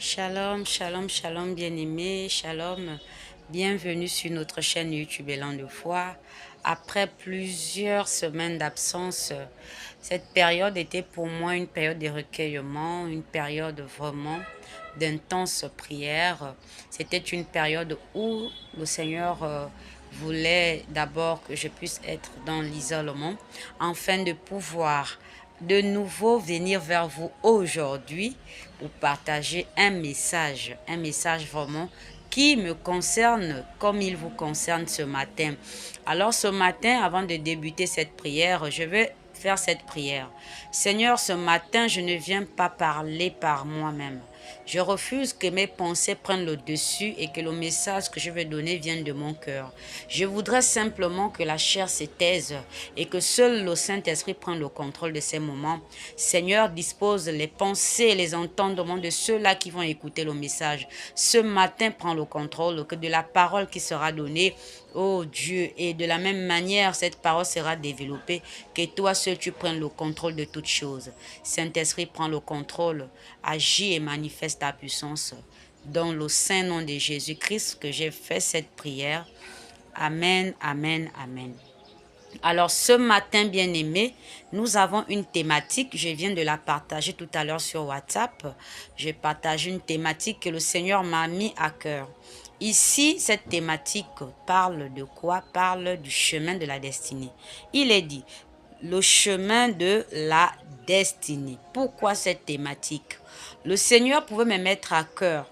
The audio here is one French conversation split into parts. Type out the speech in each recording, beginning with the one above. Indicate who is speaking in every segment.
Speaker 1: Shalom, shalom, shalom, bien-aimés, shalom. Bienvenue sur notre chaîne YouTube Élan de foi. Après plusieurs semaines d'absence, cette période était pour moi une période de recueillement, une période vraiment d'intense prière. C'était une période où le Seigneur voulait d'abord que je puisse être dans l'isolement, afin de pouvoir de nouveau venir vers vous aujourd'hui pour partager un message vraiment qui me concerne comme il vous concerne ce matin. Alors ce matin, avant de débuter cette prière, je vais faire cette prière. Seigneur, ce matin, je ne viens pas parler par moi-même. Je refuse que mes pensées prennent le dessus et que le message que je vais donner vienne de mon cœur. Je voudrais simplement que la chair se taise et que seul le Saint-Esprit prenne le contrôle de ces moments. Seigneur, dispose les pensées et les entendements de ceux-là qui vont écouter le message. Ce matin, prends le contrôle que de la parole qui sera donnée, oh Dieu, et de la même manière, cette parole sera développée, que toi seul tu prennes le contrôle de toutes choses. Saint-Esprit, prends le contrôle, agis et manifeste ta puissance. Dans le saint nom de Jésus-Christ que j'ai fait cette prière. Amen, amen, amen. Alors ce matin, bien-aimé, nous avons une thématique. Je viens de la partager tout à l'heure sur WhatsApp. J'ai partagé une thématique que le Seigneur m'a mis à cœur. Ici, cette thématique parle de quoi? Parle du chemin de la destinée. Il est dit, le chemin de la destinée. Pourquoi cette thématique? Le Seigneur pouvait me mettre à cœur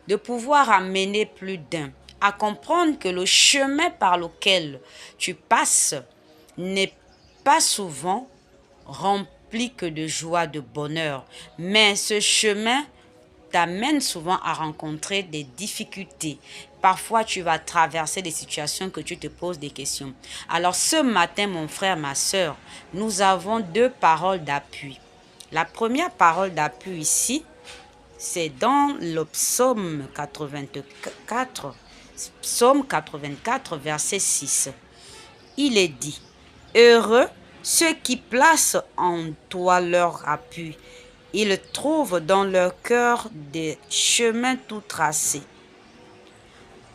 Speaker 1: de pouvoir amener plus d'un à comprendre que le chemin par lequel tu passes n'est pas souvent rempli que de joie, de bonheur, mais ce chemin t'amène souvent à rencontrer des difficultés. Parfois, tu vas traverser des situations que tu te poses des questions. Alors ce matin, mon frère, ma soeur, nous avons deux paroles d'appui. La première parole d'appui ici, c'est dans le psaume 84, verset 6. Il est dit, « Heureux ceux qui placent en toi leur appui. Ils trouvent dans leur cœur des chemins tout tracés. »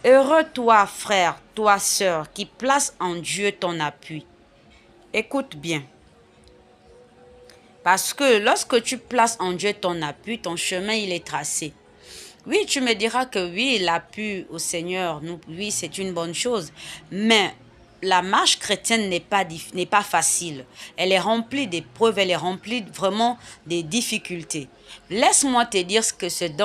Speaker 1: Heureux toi, frère, toi, sœur, qui place en Dieu ton appui. Écoute bien. Parce que lorsque tu places en Dieu ton appui, ton chemin, il est tracé. Oui, tu me diras que oui, l'appui au Seigneur, oui, c'est une bonne chose. Mais la marche chrétienne n'est pas facile. Elle est remplie d'épreuves, elle est remplie vraiment des difficultés. Laisse-moi te dire que c'est dans